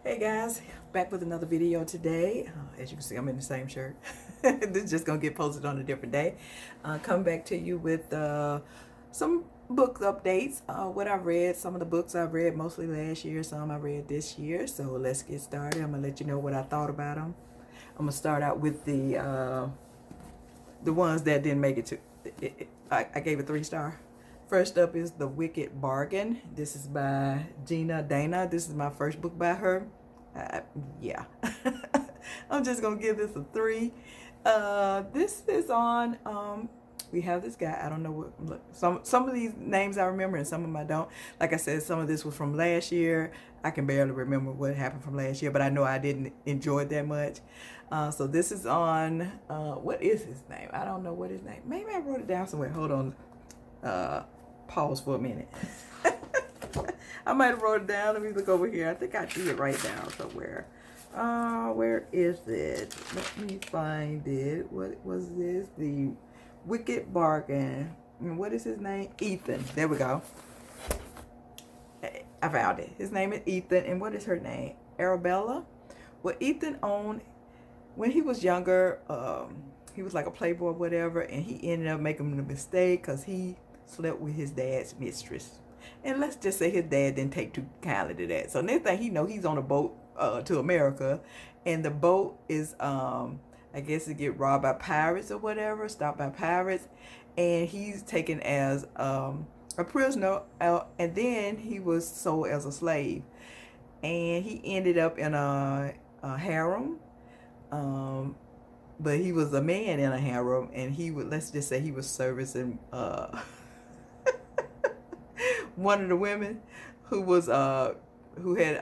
Hey guys, back with another video today. As you can see, I'm in the same shirt. This is just gonna get posted on a different day. Coming back to you with some book updates. What I read, some of the books I read mostly last year, some I read this year. So let's get started. I'm gonna let you know what I thought about them. I'm gonna start out with the ones that didn't make it to. I gave it 3 star. First up is The Wicked Bargain. This is by Gina Dana. This is my first book by her. Yeah. I'm just going to give this a 3. This is on, we have this guy. I don't know what, look, some of these names I remember and some of them I don't. Like I said, some of this was from last year. I can barely remember what happened from last year, but I know I didn't enjoy it that much. So this is on, what is his name? I don't know what his name. Maybe I wrote it down somewhere. Hold on. Pause for a minute. I might have wrote it down. Let me look over here. I think I did write down somewhere. Where is it? Let me find it. What was this? The Wicked Bargain. And what is his name? Ethan. There we go. I found it. His name is Ethan. And what is her name? Arabella. Well, Ethan owned, when he was younger, he was like a playboy or whatever, and he ended up making a mistake because he slept with his dad's mistress. And let's just say his dad didn't take too kindly to that. So next thing he know, he's on a boat to America, and the boat is I guess it get robbed by pirates or whatever, stopped by pirates, and he's taken as a prisoner, and then he was sold as a slave, and he ended up in a harem. But he was a man in a harem, and he would, let's just say he was servicing one of the women who was who had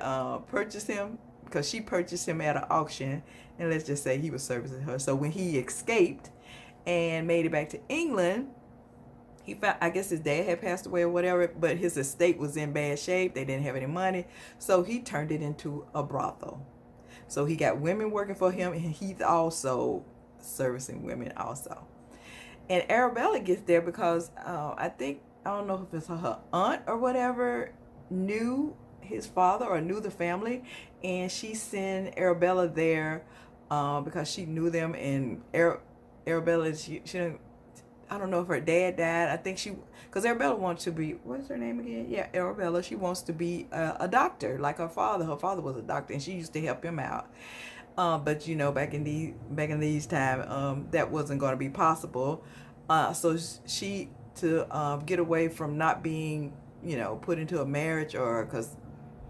purchased him, because she purchased him at an auction, and let's just say he was servicing her. So when he escaped and made it back to England, he found, I guess his dad had passed away or whatever, but his estate was in bad shape. They didn't have any money, so he turned it into a brothel. So he got women working for him, and he's also servicing women also. And Arabella gets there because I don't know if it's her aunt or whatever, knew his father or knew the family, and she sent Arabella there because she knew them. And Arabella, she I don't know if her dad died. I think because Arabella wants to be, what's her name again? Yeah, Arabella. She wants to be a doctor like her father. Her father was a doctor, and she used to help him out. But you know, back in these times, that wasn't going to be possible. So she, to get away from not being, put into a marriage, or because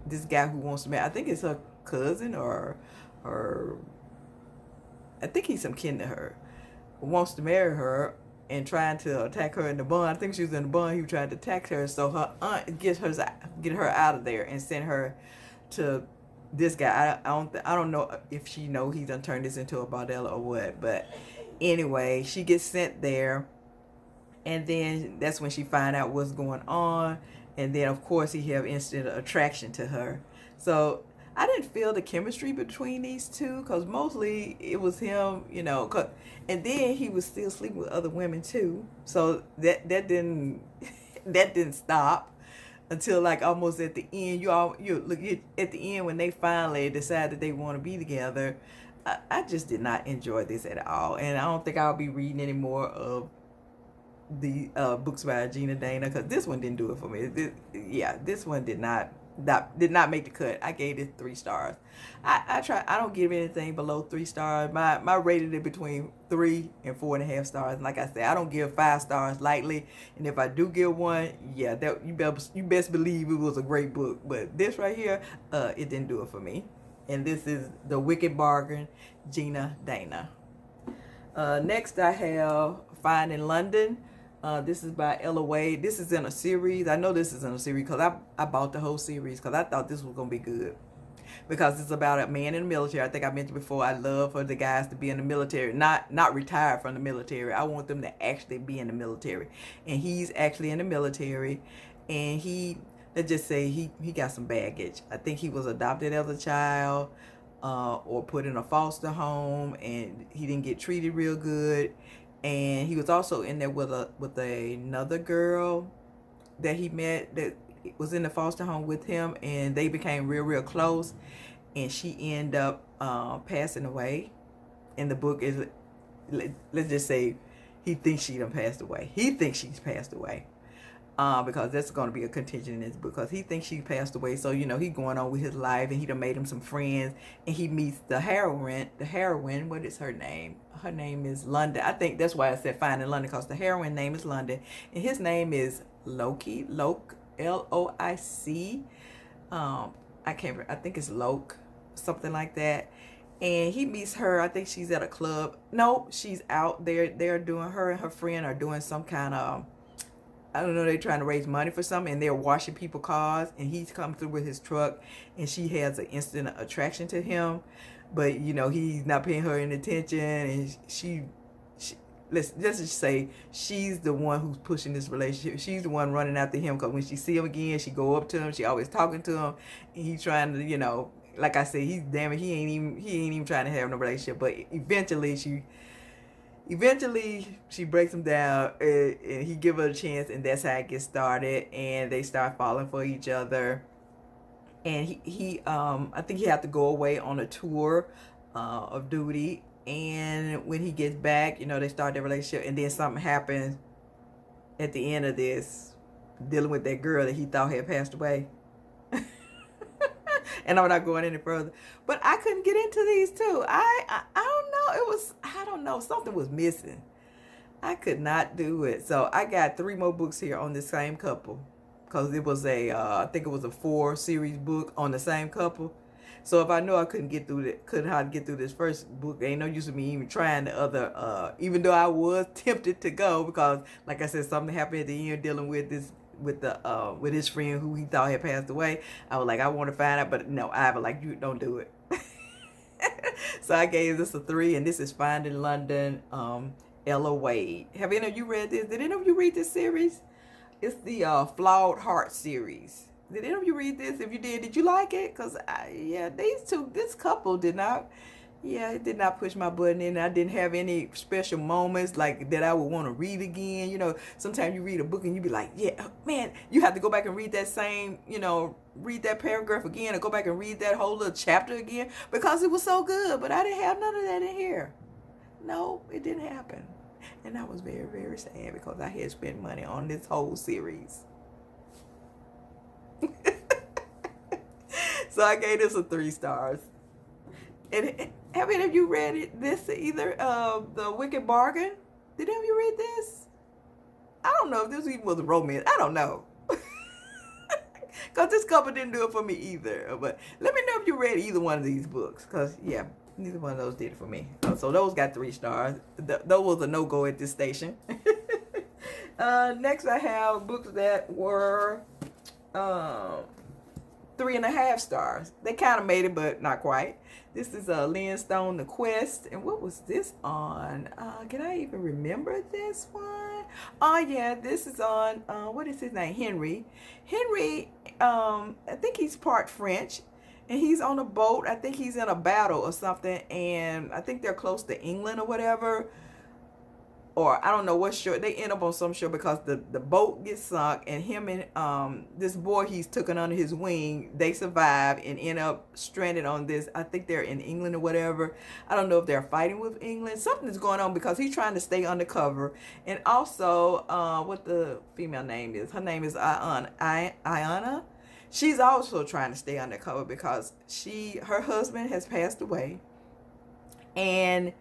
this guy who wants to marry, I think it's her cousin or I think he's some kin to her, wants to marry her and trying to attack her in the bun. I think she was in the bun. He tried to attack her, so her aunt get her out of there and send her to this guy. I don't know if she know he's done turned this into a bordel or what, but anyway, she gets sent there, and then that's when she find out what's going on, and then of course he have instant attraction to her. So I didn't feel the chemistry between these two, because mostly it was him, and then he was still sleeping with other women too. So that didn't that didn't stop until like almost at the end. You look at the end when they finally decide that they want to be together. I just did not enjoy this at all, and I don't think I'll be reading any more of the books by Gina Dana, because this one didn't do it for me. This one did not make the cut. I gave it 3 stars. I don't give anything below 3 stars. My rating is between 3 and 4.5 stars. And like I said, I don't give 5 stars lightly. And if I do give one, yeah, that you best believe it was a great book. But this right here, it didn't do it for me. And this is The Wicked Bargain, Gina Dana. Next I have Finding London. This is by Ella Wade. This is in a series. I know this is in a series because I bought the whole series because I thought this was going to be good. Because it's about a man in the military. I think I mentioned before, I love for the guys to be in the military. Not retired from the military. I want them to actually be in the military. And he's actually in the military. And let's just say he got some baggage. I think he was adopted as a child, or put in a foster home, and he didn't get treated real good. And he was also in there with another girl that he met that was in the foster home with him, and they became real close. and she end up passing away. And the book is, let's just say, he thinks she done passed away. He thinks she's passed away. Because that's going to be a contingent in this book, because he thinks she passed away. So, you know, he going on with his life, and he done made him some friends, and he meets the heroine, what is her name? Her name is London. I think that's why I said Finding London, because the heroine name is London, and his name is Loki, Loic. I can't remember. I think it's Loke, something like that. And he meets her. I think she's at a club. No, she's out there. They're doing, her and her friend are doing some kind of, I don't know, they're trying to raise money for something, and they're washing people's cars, and he's come through with his truck, and she has an instant attraction to him, but, you know, he's not paying her any attention, and she let's just say she's the one who's pushing this relationship. She's the one running after him, because when she see him again, she go up to him, she always talking to him, and he's trying to, you know, like I said, he ain't even trying to have no relationship, but eventually she breaks him down, and he give her a chance, and that's how it gets started, and they start falling for each other. And he I think he had to go away on a tour of duty, and when he gets back, you know, they start their relationship, and then something happens at the end of this, dealing with that girl that he thought had passed away. And I'm not going any further, but I couldn't get into these two. I don't know. I don't know. Something was missing. I could not do it. So I got 3 more books here on the same couple, because it was I think it was a 4-series book on the same couple. So if I know I couldn't hardly get through this first book, ain't no use of me even trying the other. Even though I was tempted to go, because like I said, something happened at the end dealing with this, with his friend who he thought had passed away. I was like, I want to find out, but no, I was like, you don't do it. So I gave this a 3, and this is Finding London, Ella Wade. Have any of you read this? Did any of you read this series? It's the Flawed Heart series. Did any of you read this? If you did you like it? Because this couple did not. Yeah, it did not push my button in. I didn't have any special moments like that I would want to read again. You know, sometimes you read a book and you be like, yeah, man, you have to go back and read that same, you know, read that paragraph again, or go back and read that whole little chapter again, because it was so good. But I didn't have none of that in here. No, it didn't happen. And I was very, very sad, because I had spent money on this whole series. So I gave this a 3 stars. And have any of you read it? This either The Wicked Bargain? Did any of you read this? I don't know if this even was a romance. I don't know. Because this couple didn't do it for me either. But let me know if you read either one of these books. Because, yeah, neither one of those did it for me. So those got 3 stars. Those was a no-go at this station. Next I have books that were 3.5 stars. They kind of made it, but not quite. This is Lynn Stone, The Quest. And what was this on? Can I even remember this one? Oh, yeah, this is on, what is his name? Henry. I think he's part French. And he's on a boat. I think he's in a battle or something. And I think they're close to England or whatever. Or I don't know what shore. They end up on some shore, because the boat gets sunk, and him and this boy he's taken under his wing, they survive and end up stranded on this. I think they're in England or whatever. I don't know if they're fighting with England. Something's going on, because he's trying to stay undercover. And also, what the female name is? Her name is Iana. She's also trying to stay undercover, because her husband has passed away, and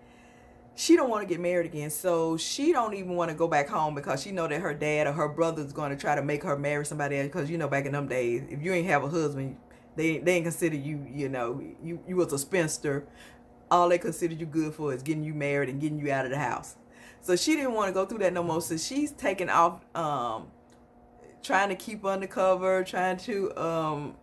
she don't want to get married again, so she don't even want to go back home, because she know that her dad or her brother's going to try to make her marry somebody else. Because, you know, back in them days, if you ain't have a husband, they ain't consider you, you know, you was a spinster. All they considered you good for is getting you married and getting you out of the house. So she didn't want to go through that no more. So she's taking off, trying to keep undercover, trying to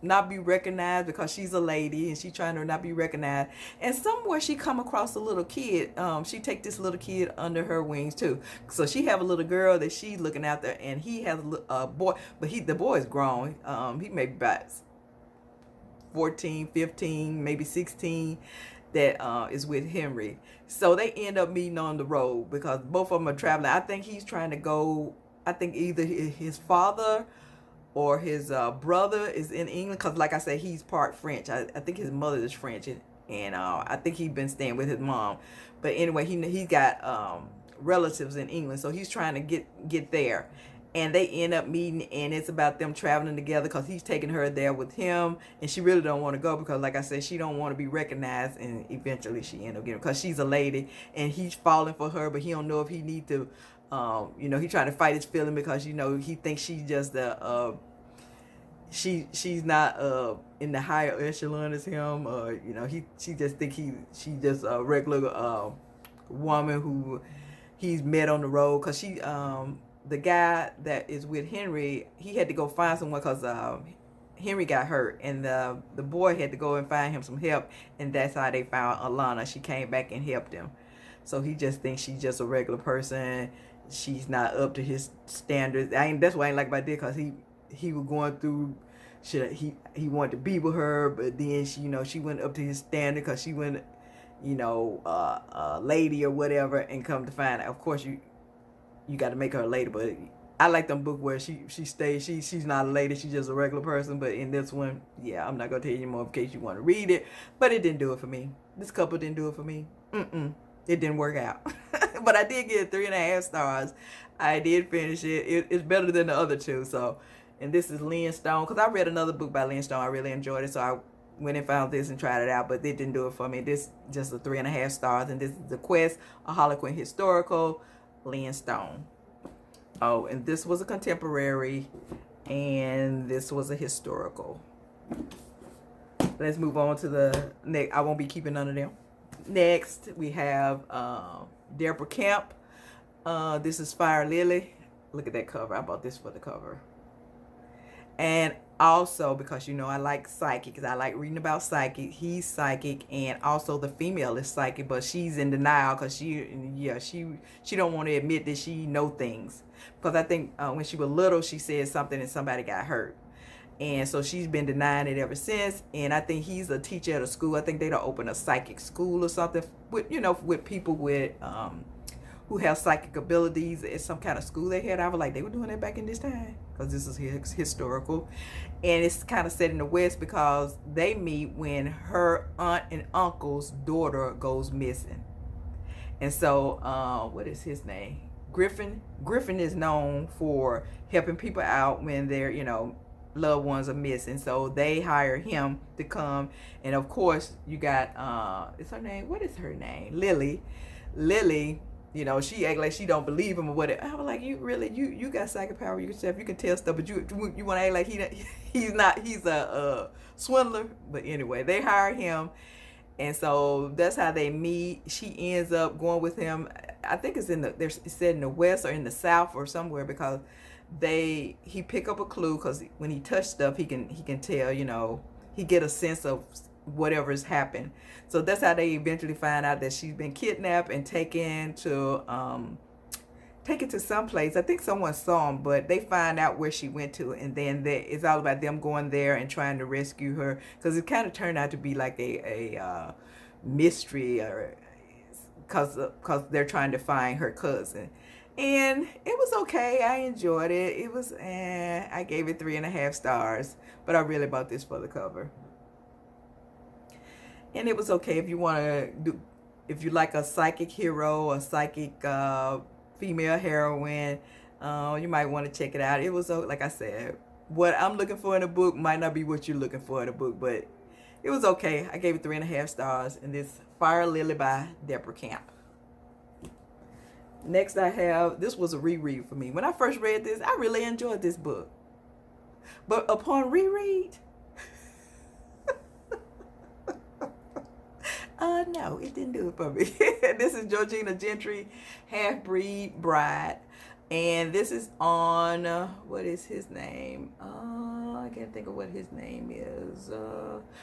not be recognized, because she's a lady, and she trying to not be recognized. And somewhere she come across a little kid. She take this little kid under her wings too. So she have a little girl that she's looking after, and he has a boy, but the boy is grown. He may be about 14, 15, maybe 16, that is with Henry. So they end up meeting on the road, because both of them are traveling. I think he's trying to go, I think either his father or his brother is in England, because like I said, he's part French. I think his mother is French, and I think he's been staying with his mom. But anyway, he got relatives in England, so he's trying to get there. And they end up meeting, and it's about them traveling together because he's taking her there with him, and she really don't want to go because, like I said, she don't want to be recognized, and eventually she end up getting, because she's a lady, and he's falling for her, but he don't know if he need to, he trying to fight his feeling because he thinks she's just she's not in the higher echelon as him, she just think she just a regular woman who he's met on the road, because the guy that is with Henry, he had to go find someone because Henry got hurt, and the boy had to go and find him some help, and that's how they found Alana. She came back and helped him. So he just thinks she's just a regular person. She's not up to his standards. That's why I ain't like about that, because he was going through shit. He wanted to be with her, but then she went up to his standard because she went, a lady or whatever, and come to find out, of course you got to make her a lady. But I like them book where she stays, she's not a lady, she's just a regular person. But in this one, yeah, I'm not gonna tell you anymore in case you want to read it, but it didn't do it for me. This couple didn't do it for me. It didn't work out. But I did get 3.5 stars. I did finish it. It's better than the other two. So, and this is Lynn Stone, because I read another book by Lynn Stone, I really enjoyed it, so I went and found this and tried it out, but it didn't do it for me. This just a 3.5 stars, and this is The Quest, a Harlequin historical, Lynn Stone. Oh, and this was a contemporary, and this was a historical. Let's move on to the next. I won't be keeping none of them. Next, we have Deborah Camp. This is Fire Lily. Look at that cover. I bought this for the cover. And also, because I like psychic, because I like reading about psychic. He's psychic, and also the female is psychic, but she's in denial because she don't want to admit that she know things. Because I think when she was little, she said something and somebody got hurt, and so she's been denying it ever since. And I think he's a teacher at a school. I think they don't open a psychic school or something with with people with who have psychic abilities at some kind of school they had. I was like, they were doing that back in this time, because this is historical. And it's kind of set in the West, because they meet when her aunt and uncle's daughter goes missing. And so, what is his name? Griffin. Griffin is known for helping people out when their, loved ones are missing. So they hire him to come. And of course, you got, is her name? What is her name? Lily. She act like she don't believe him or whatever. I was like, you got psychic power yourself. You can tell stuff, but you want to act like he's not. He's a swindler. But anyway, they hire him, and so that's how they meet. She ends up going with him. I think it's it's said in the West or in the South or somewhere, because he pick up a clue, because when he touch stuff, he can tell. He get a sense of whatever has happened. So that's how they eventually find out that she's been kidnapped and taken to some place. I think someone saw him, but they find out where she went to, and then it's all about them going there and trying to rescue her, because it kind of turned out to be like a mystery, or because they're trying to find her cousin. And it was okay. I enjoyed it. It was I gave it 3.5 stars, but I really bought this for the cover. And it was okay if you want to do, if you like a psychic hero, a psychic female heroine, you might want to check it out. It was, like I said, what I'm looking for in a book might not be what you're looking for in a book, but it was okay. I gave it 3.5 stars. And this Fire Lily by Deborah Camp. Next I have, this was a reread for me. When I first read this, I really enjoyed this book. But upon reread, no, it didn't do it for me. This is Georgina Gentry, Half-Breed Bride. And this is on, what is his name? I can't think of what his name is.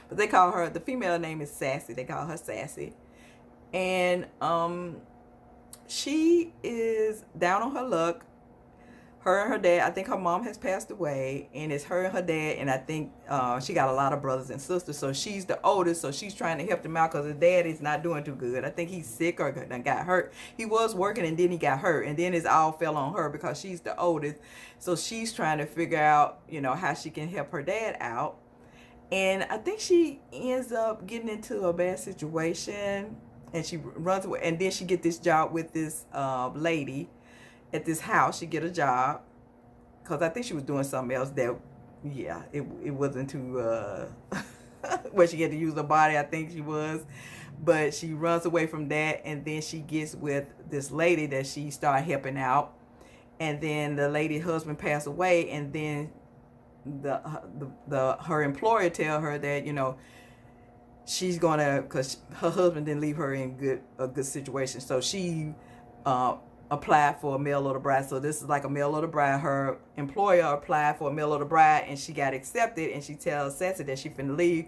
But they call her, the female name is Sassy. They call her Sassy. And she is down on her luck. her and her dad, I think her mom has passed away, and it's her and her dad, and I think she got a lot of brothers and sisters, so she's the oldest, so she's trying to help them out because his dad is not doing too good. I think he's sick or got hurt. He was working, and then he got hurt, and then it all fell on her because she's the oldest, so she's trying to figure out, how she can help her dad out. And I think she ends up getting into a bad situation, and she runs away, and then she get this job with this lady at this house. She get a job because I think she was doing something else that, it wasn't too where she had to use her body. I think she was, but she runs away from that, and then she gets with this lady that she started helping out, and then the lady's husband passed away, and then her employer tell her that she's gonna, because her husband didn't leave her in a good situation, so she applied for a mail order bride. So this is like a mail order bride. Her employer applied for a mail order bride, and she got accepted, and she tells Sassy that she finna leave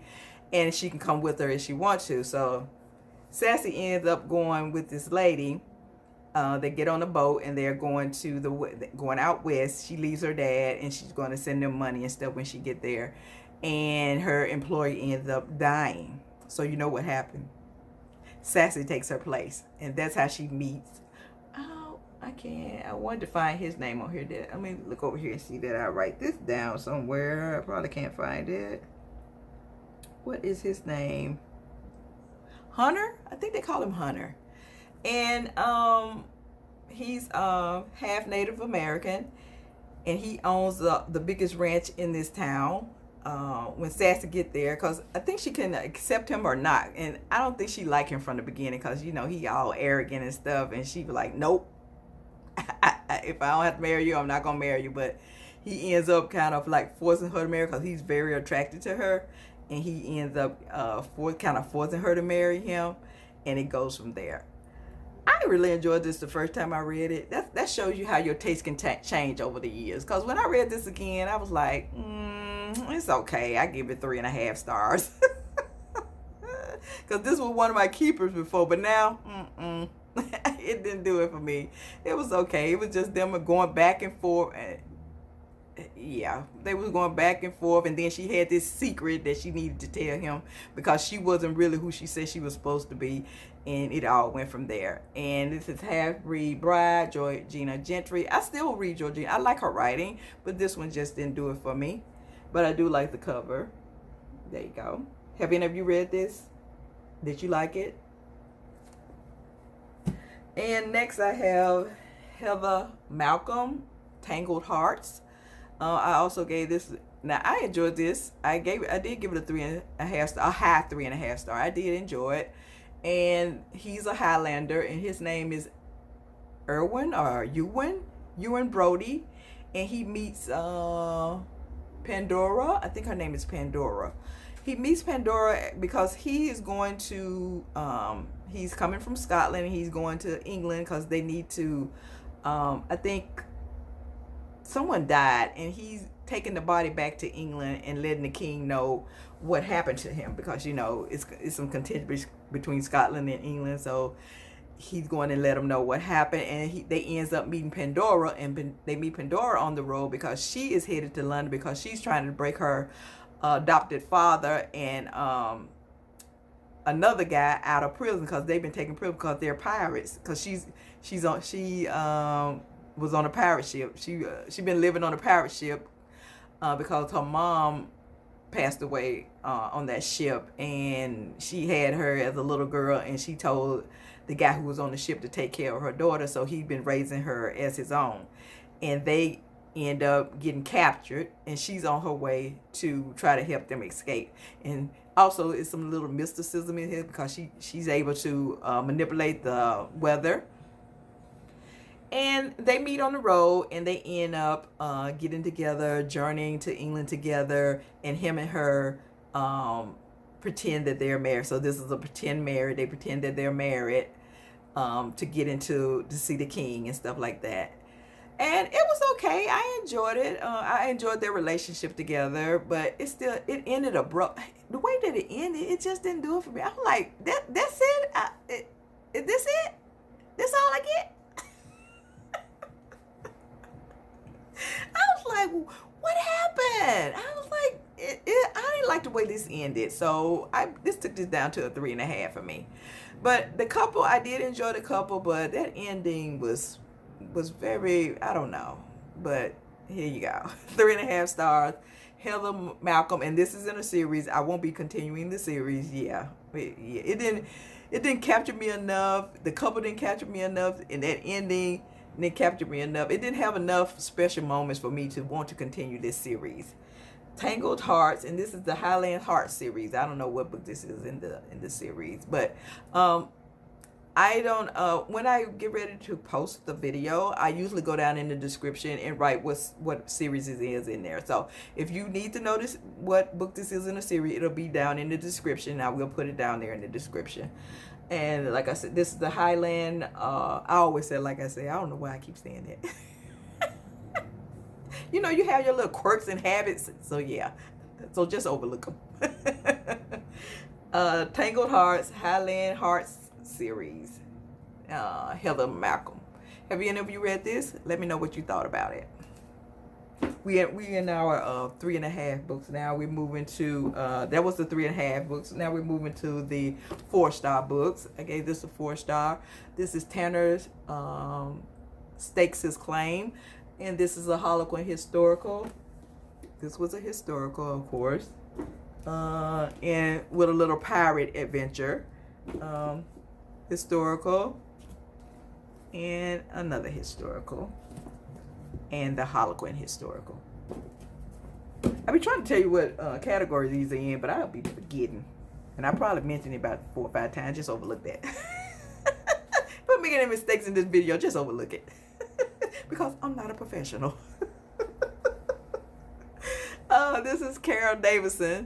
and she can come with her if she wants to. So Sassy ends up going with this lady. They get on a boat, and they're going out west. She leaves her dad, and she's going to send them money and stuff when she get there, and her employee ends up dying. So you know what happened? Sassy takes her place, and that's how she meets. I wanted to find his name on here. Let me look over here and see that I write this down somewhere. I probably can't find it. What is his name? Hunter? I think they call him Hunter. And he's half Native American, and he owns the biggest ranch in this town. When Sassy get there, because I think she can accept him or not, and I don't think she liked him from the beginning, because he all arrogant and stuff, and she was like, nope, if I don't have to marry you, I'm not gonna marry you. But he ends up kind of like forcing her to marry, because he's very attracted to her, and he ends up forcing her to marry him, and it goes from there. I really enjoyed this the first time I read it. That shows you how your taste can change over the years. Because when I read this again, I was like, it's okay. I give it 3.5 stars. Because this was one of my keepers before, but now, it didn't do it for me. It was okay. It was just them going back and forth. They was going back and forth, and then she had this secret that she needed to tell him, because she wasn't really who she said she was supposed to be, and it all went from there. And this is Half-Breed Bride, Georgina Gentry. I still read Georgina. I like her writing, but this one just didn't do it for me. But I do like the cover. There you go. Have any of you read this? Did you like it? And next I have Heather Malcolm, Tangled Hearts. I also gave this. Now I enjoyed this. I did give it a 3.5 star, a high 3.5 star. I did enjoy it. And he's a Highlander, and his name is Ewan Brody, and he meets Pandora. I think her name is Pandora. He meets Pandora because he is going to. He's coming from Scotland, and he's going to England because they need to. I think someone died, and he's taking the body back to England and letting the king know what happened to him, because it's some contention between Scotland and England. So he's going to let them know what happened, and they ends up meeting Pandora, and they meet Pandora on the road because she is headed to London because she's trying to break her adopted father and another guy out of prison, because they've been taken prison because they're pirates. Because she was on a pirate ship. She been living on a pirate ship because her mom passed away on that ship, and she had her as a little girl, and she told the guy who was on the ship to take care of her daughter, so he'd been raising her as his own. And they end up getting captured, and she's on her way to try to help them escape. And also it's some little mysticism in here because she's able to manipulate the weather. And they meet on the road, and they end up getting together, journeying to England together, and him and her pretend that they're married. So this is a pretend marriage. They pretend that they're married to get to see the king and stuff like that. And it was okay. I enjoyed it. I enjoyed their relationship together, but it ended abrupt. The way that it ended, it just didn't do it for me. I'm like, that's it? Is this it? That's all I get? like, what happened? I was like, I didn't like the way this ended. So this took this down to a 3.5 for me. But the couple, I did enjoy the couple, but that ending was very, I don't know. But here you go. 3.5 stars. Heather, Malcolm, and this is in a series. I won't be continuing the series. Yeah. It didn't capture me enough. The couple didn't capture me enough, and that ending didn't capture me enough. It didn't have enough special moments for me to want to continue this series. Tangled Hearts, and this is the Highland Heart series. I don't know what book this is in the series, but I don't, when I get ready to post the video, I usually go down in the description and write what series it is in there. So if you need to notice what book this is in a series, it'll be down in the description. I will put it down there in the description. And like I said, this is the Highland, I always say, like I say, I don't know why I keep saying that. You know, you have your little quirks and habits. So yeah, so just overlook them. Tangled Hearts, Highland Hearts series. Heather, Malcolm. Have any of you read this? Let me know what you thought about it. We in our 3.5 books now. We're moving to that was the 3.5 books. Now we're moving to the 4-star books. I gave this a 4-star. This is Tanner's Stakes His Claim, and this is a Harlequin historical. This was a historical, of course, and with a little pirate adventure. Historical, and another historical, and the Harlequin historical. I'll be trying to tell you what category these are in, but I'll be forgetting. And I probably mentioned it about 4 or 5 times. Just overlook that. If I'm making any mistakes in this video, just overlook it. Because I'm not a professional. This is Carol Davison.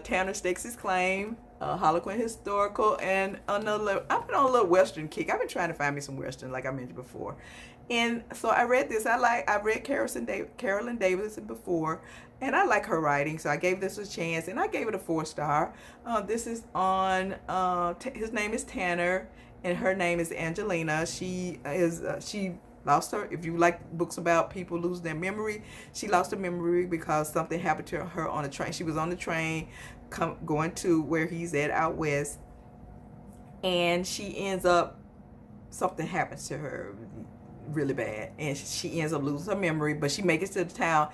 Tanner Stakes His Claim, Harlequin historical, and another. I've been on a little Western kick. I've been trying to find me some Western, like I mentioned before. And so I read this. I read Carolyn Davison before, and I like her writing, so I gave this a chance, and I gave it a 4-star. This is on. His name is Tanner, and her name is Angelina. She lost her. If you like books about people losing their memory, she lost her memory because something happened to her on a train. She was on the train going to where he's at out west, and she ends up, something happens to her really bad, and she ends up losing her memory, but she makes it to the town.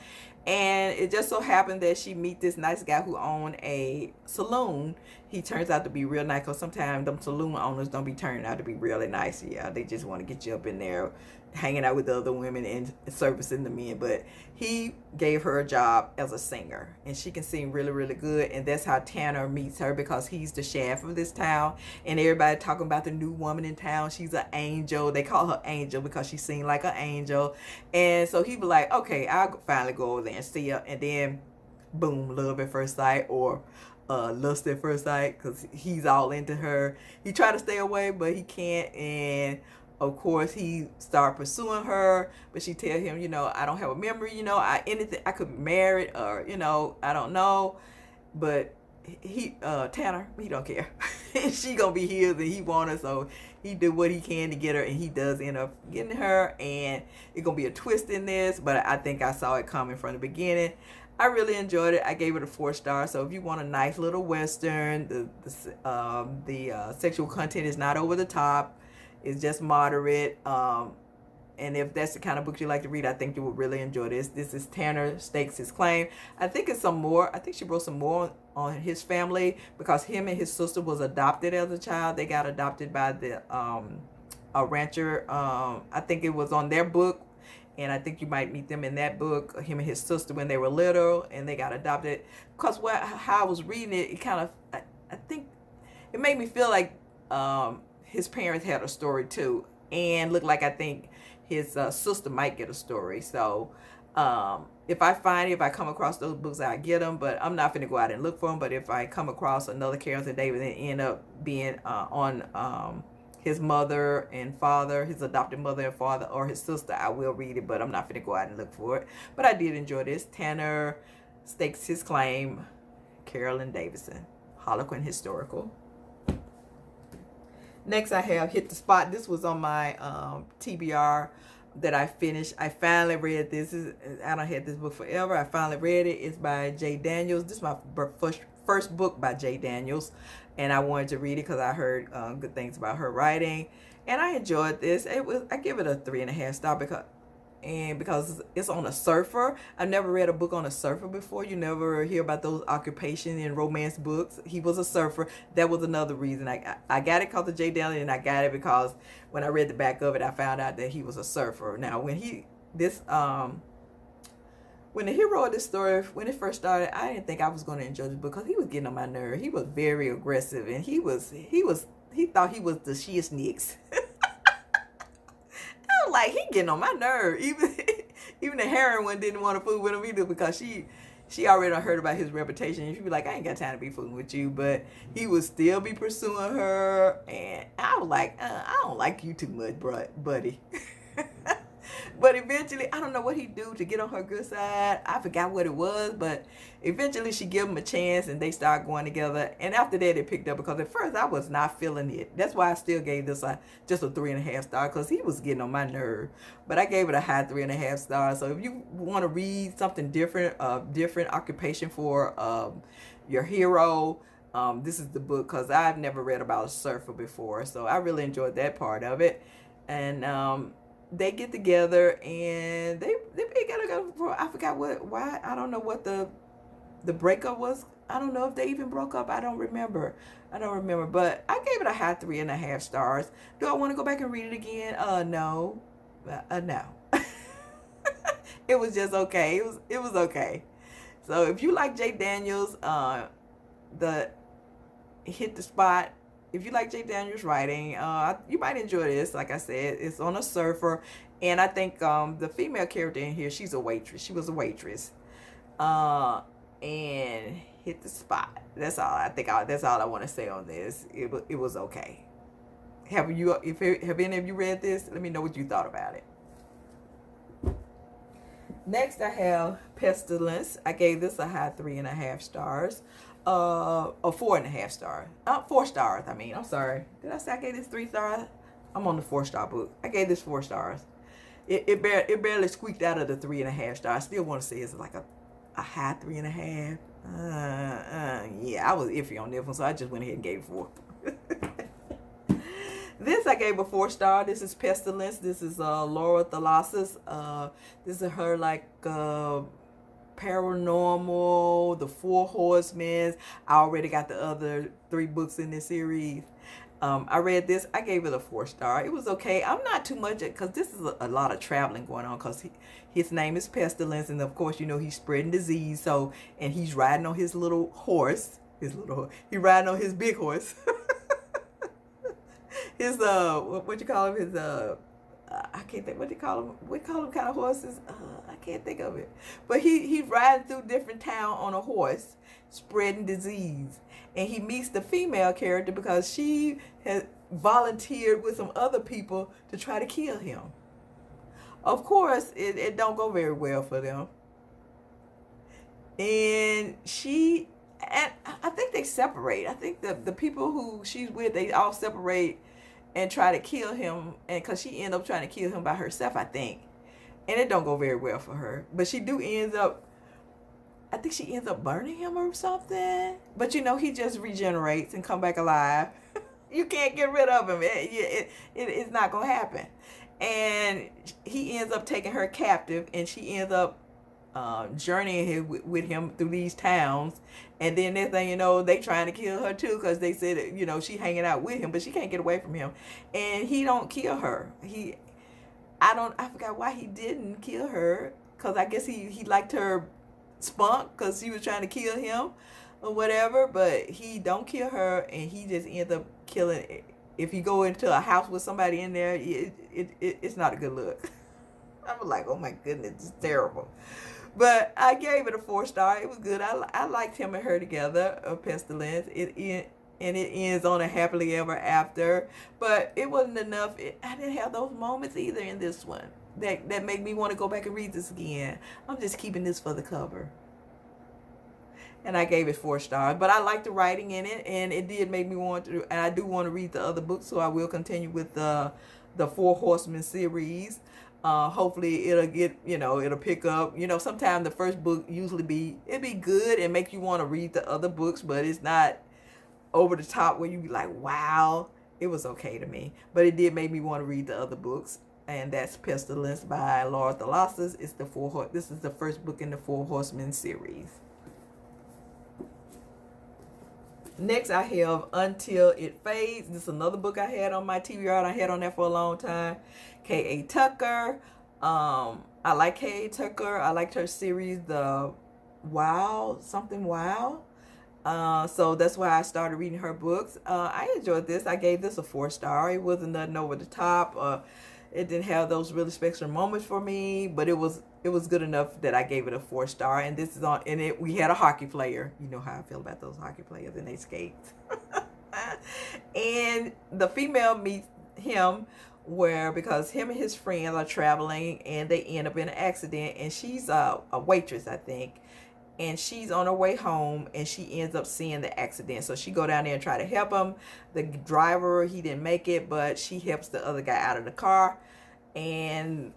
And it just so happened that she meet this nice guy who owned a saloon. He turns out to be real nice, because sometimes them saloon owners don't be turning out to be really nice. Yeah, they just want to get you up in there, hanging out with the other women and servicing the men. But he gave her a job as a singer, and she can sing really, really good. And that's how Tanner meets her, because he's the sheriff of this town, and everybody talking about the new woman in town. She's an angel. They call her Angel because she sings like an angel. And so he was like, okay, I'll finally go over there and see her. And then boom, love at first sight, or lust at first sight, because he's all into her. He tried to stay away, but he can't. And of course he started pursuing her, but she tell him, you know, I don't have a memory, you know, I could be married, or, you know, I don't know. But Tanner, he don't care. She gonna be his, and he want her, so he do what he can to get her, and he does end up getting her. And it's gonna be a twist in this, but I think I saw it coming from the beginning. I really enjoyed it. I gave it a 4-star. So if you want a nice little Western, the sexual content is not over the top. It's just moderate. And if that's the kind of book you like to read, I think you will really enjoy this. This is Tanner Stakes His Claim. I think it's some more. I think she wrote some more on his family, because him and his sister was adopted as a child. They got adopted by a rancher. I think it was on their book. And I think you might meet them in that book, him and his sister, when they were little, and they got adopted. Because how I was reading it, it kind of, I think, it made me feel like his parents had a story too. And looked like, I think his sister might get a story. So if I come across those books, I get them. But I'm not finna go out and look for them. But if I come across another Carolyn Davis and end up being on his mother and father, his adopted mother and father, or his sister, I will read it, but I'm not finna go out and look for it. But I did enjoy this. Tanner Stakes His Claim, Carolyn Davison, Harlequin historical. Next I have Hit the Spot. This was on my TBR that I finished. I finally read this. I don't had this book forever. I finally read it. It's by J. Daniels. This is my first book by J. Daniels, and I wanted to read it because I heard good things about her writing, and I enjoyed this. I give it a 3.5 star because it's on a surfer. I've never read a book on a surfer before. You never hear about those occupation and romance books. He was a surfer. That was another reason I got it because of J. Daniels, and I got it because when I read the back of it, I found out that he was a surfer. Now, when the hero of this story, when it first started, I didn't think I was going to enjoy this because he was getting on my nerve. He was very aggressive, and he thought he was the shiest nicks. I was like, he getting on my nerve. Even the heroine didn't want to fool with him either because she already heard about his reputation, and she'd be like, I ain't got time to be fooling with you. But he would still be pursuing her, and I was like, I don't like you too much, buddy. But eventually, I don't know what he do to get on her good side. I forgot what it was, but eventually she give him a chance and they start going together. And after that, it picked up because at first I was not feeling it. That's why I still gave this just a 3.5 star because he was getting on my nerve. But I gave it a high 3.5 stars. So if you want to read something different, different occupation for your hero, this is the book because I've never read about a surfer before. So I really enjoyed that part of it. And they get together and they gotta go. I forgot why. I don't know what the breakup was. I don't know if they even broke up. I don't remember. But I gave it a high 3.5 stars. Do I want to go back and read it again? No. No. It was just okay. It was okay. So if you like J. Daniels, the hit the spot. If you like J. Daniels' writing, you might enjoy this. Like I said, it's on a surfer. And I think the female character in here, she's a waitress. She was a waitress. And hit the spot. That's all. That's all I want to say on this. It was okay. Have any of you read this? Let me know what you thought about it. Next, I have Pestilence. I gave this a high 3.5 stars. A 4.5 stars. 4 stars. I'm sorry. Did I say I gave this 3 stars? I'm on the 4-star book. I gave this 4 stars. It barely squeaked out of the 3.5 stars. I still want to say it's like a high 3.5. Yeah, I was iffy on this one, so I just went ahead and gave it 4. This I gave a 4 star. This is Pestilence. This is Laura Thalassa's. This is her Paranormal, the 4 Horsemen. I already got the other 3 books in this series. I read this. I gave it a 4 star. It was okay. I'm not too much because this is a lot of traveling going on because his name is Pestilence, and of course he's spreading disease. So and he's riding on his little horse. He riding on his big horse. His what you call him? His I can't think what you call them. We call them kind of horses. I can't think of it. But he riding through different town on a horse, spreading disease, and he meets the female character because she has volunteered with some other people to try to kill him. Of course, it don't go very well for them, and I think they separate. I think the people who she's with, they all separate and try to kill him, and because she ended up trying to kill him by herself, I think, and it don't go very well for her. But I think she ends up burning him or something. But he just regenerates and come back alive. You can't get rid of him. It's not gonna happen. And he ends up taking her captive, and she ends up journeying with him through these towns. And then next thing you know, they trying to kill her too because they said she hanging out with him, but she can't get away from him. And he don't kill her. I forgot why he didn't kill her, because I guess he liked her spunk because she was trying to kill him or whatever. But he don't kill her, and he just ends up killing. If you go into a house with somebody in there, it's not a good look. I was like, oh my goodness, it's terrible. But I gave it a 4 star. It was good. I liked him and her together, Pestilence. And it ends on a happily ever after. But it wasn't enough. I didn't have those moments either in this one that make me want to go back and read this again. I'm just keeping this for the cover. And I gave it 4 stars. But I liked the writing in it, and it did make me want to. And I do want to read the other books, so I will continue with the 4 Horsemen series. Hopefully it'll get, it'll pick up. Sometimes the first book usually it'd be good and make you want to read the other books, but it's not over the top where you be like, wow. It was okay to me, but it did make me want to read the other books, and that's Pestilence by Lord Thalassa. This is the first book in the Four Horsemen series. Next, I have Until It Fades. This is another book I had on my TBR. I had on there for a long time. K.A. Tucker. I like K.A. Tucker. I liked her series, the Wow, something Wow. So that's why I started reading her books. I enjoyed this. I gave this a 4-star. It wasn't nothing over the top. It didn't have those really special moments for me, but it was good enough that I gave it a 4-star. And this is on, and we had a hockey player. You know how I feel about those hockey players, and they skate. And the female meets him because him and his friends are traveling, and they end up in an accident, and she's a waitress, I think. And she's on her way home, and she ends up seeing the accident. So she go down there and try to help him. The driver, he didn't make it, but she helps the other guy out of the car. And,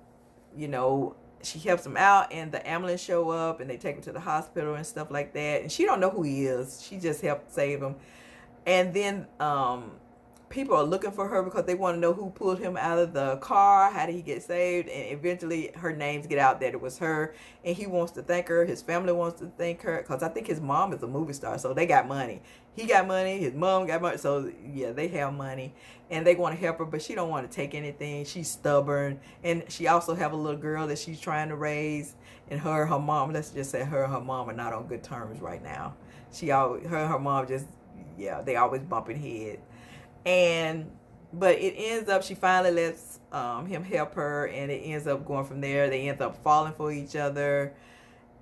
she helps him out, and the ambulance show up, and they take him to the hospital and stuff like that. And she don't know who he is. She just helped save him. And then people are looking for her because they want to know who pulled him out of the car. How did he get saved? And eventually her names get out that it was her, and he wants to thank her. His family wants to thank her because I think his mom is a movie star, so they got money. He got money, his mom got money, so yeah, they have money, and they want to help her, but she don't want to take anything. She's stubborn, and she also have a little girl that she's trying to raise, and her mom, let's just say her and her mom are not on good terms right now. Her and her mom they always bumping head. But it ends up, she finally lets him help her, and it ends up going from there. They end up falling for each other,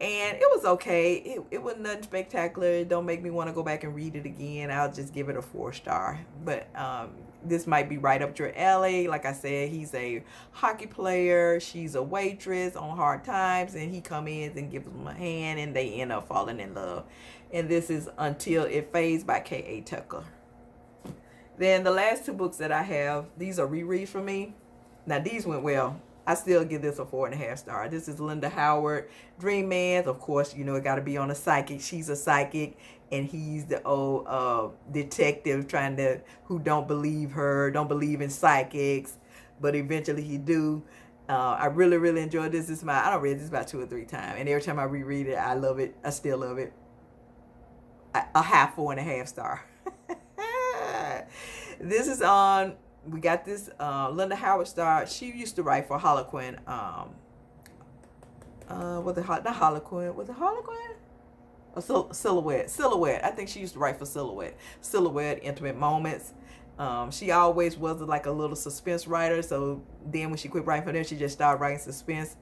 and it was okay. It was nothing spectacular. It don't make me want to go back and read it again. I'll just give it a 4-star. But this might be right up your alley. Like I said, he's a hockey player. She's a waitress on hard times, and he come in and gives them a hand, and they end up falling in love. And this is Until It Fades by K.A. Tucker. Then the last 2 books that I have, these are rereads for me. Now, these went well. I still give this a 4.5 star. This is Linda Howard, Dream Man. Of course, it got to be on a psychic. She's a psychic, and he's the old detective who don't believe in psychics, but eventually he do. I really, really enjoyed this. I don't read this about 2 or 3 times, and every time I reread it, I love it. I still love it. A high 4.5 star. This is on, we got this Linda Howard star. She used to write for Harlequin. Not Harlequin. Was it Harlequin? Or Silhouette. I think she used to write for Silhouette, Intimate Moments. She always was like a little suspense writer. So then when she quit writing for them, she just started writing suspense.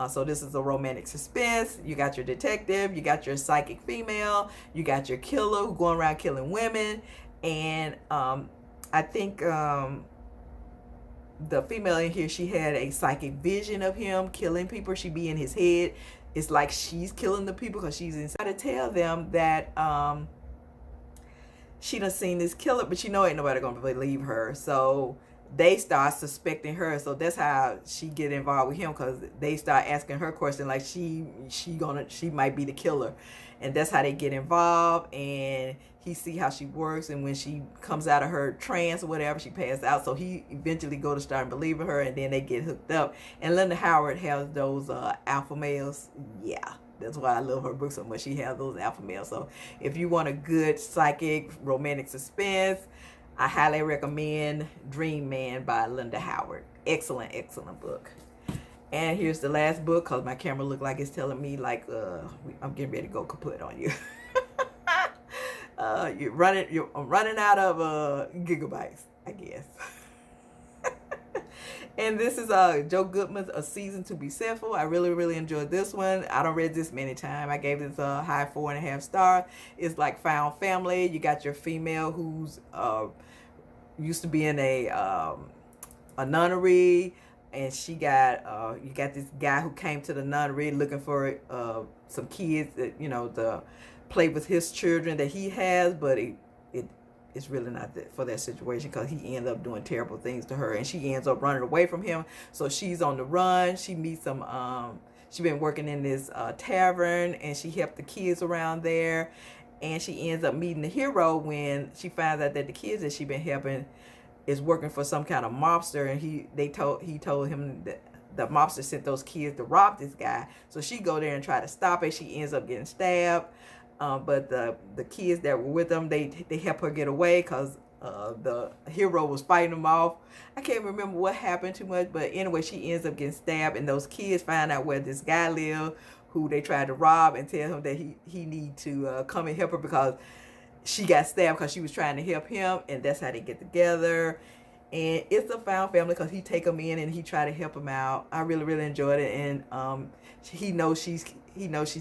So this is a romantic suspense. You got your detective. You got your psychic female. You got your killer who going around killing women. And I think the female in here, she had a psychic vision of him killing people. She be in his head. It's like she's killing the people because she's inside to tell them that she done seen this killer, but ain't nobody gonna believe her. So they start suspecting her. So that's how she get involved with him, because they start asking her questions like she might be the killer. And that's how they get involved, and he see how she works, and when she comes out of her trance or whatever, she passes out. So he eventually go to start believing her, and then they get hooked up. And Linda Howard has those alpha males. Yeah, that's why I love her book so much. She has those alpha males. So if you want a good psychic romantic suspense, I highly recommend Dream Man by Linda Howard. Excellent, excellent book. And here's the last book, because my camera look like it's telling me like I'm getting ready to go kaput on you. I'm running out of gigabytes, I guess. And this is Joe Goodman's A Season to Be Sinful. I really, really enjoyed this one. I don't read this many times. I gave this a high 4.5 star. It's like found family. You got your female who's used to be in a nunnery. And she got you got this guy who came to the nunnery looking for some kids that to play with his children that he has, but it's really not for that situation, because he ends up doing terrible things to her, and she ends up running away from him. So she's on the run. She meets some she been working in this tavern, and she helped the kids around there, and she ends up meeting the hero when she finds out that the kids that she been helping is working for some kind of mobster, and he told him that the mobster sent those kids to rob this guy. So she go there and try to stop it. She ends up getting stabbed. But the kids that were with them, they help her get away, because the hero was fighting them off. I can't remember what happened too much, but anyway, she ends up getting stabbed, and those kids find out where this guy lived, who they tried to rob, and tell him that he need to come and help her, because she got stabbed because she was trying to help him, and that's how they get together. And it's a found family, because he take them in and he try to help them out. I really, really enjoyed it. And he knows she's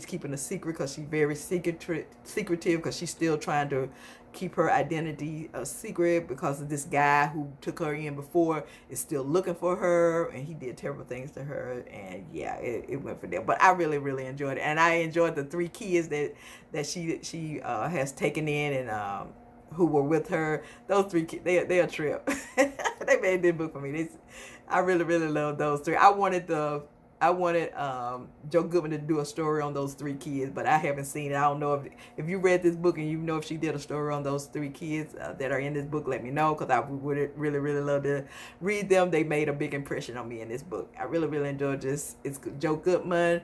keeping a secret, because she's very secretive, because she's still trying to keep her identity a secret, because of this guy who took her in before is still looking for her, and he did terrible things to her. And yeah, it went for them. But I really, really enjoyed it, and I enjoyed the 3 kids that she has taken in, and who were with her. Those 3 kids, they're a trip. They made this book for me. I really, really love those 3. I wanted Joe Goodman to do a story on those 3 kids, but I haven't seen it. I don't know if you read this book and you know if she did a story on those 3 kids that are in this book. Let me know, because I would really, really love to read them. They made a big impression on me in this book. I really, really enjoyed this. It's Joe Goodman,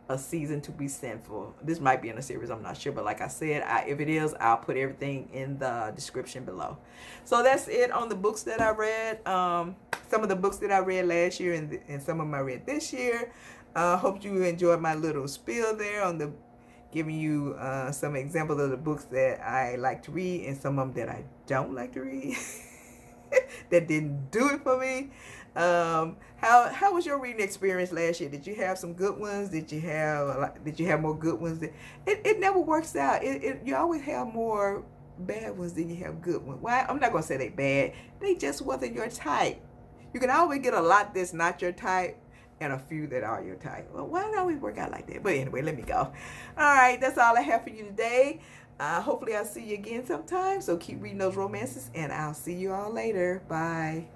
A Season to Be Sinful. This might be in a series, I'm not sure, but like I said, if it is, I'll put everything in the description below. So that's it on the books that I read. Some of the books that I read last year, and some of them I read this year. Hope you enjoyed my little spiel there on the giving you some examples of the books that I like to read, and some of them that I don't like to read that didn't do it for me. How was your reading experience last year? Did you have some good ones? Did you have more good ones? It never works out. You always have more bad ones than you have good ones. Why? I'm not gonna say they bad. They just wasn't your type. You can always get a lot that's not your type, and a few that are your type. Well, why don't it always work out like that? But anyway, let me go. All right, that's all I have for you today. Hopefully I'll see you again sometime. So keep reading those romances, and I'll see you all later. Bye.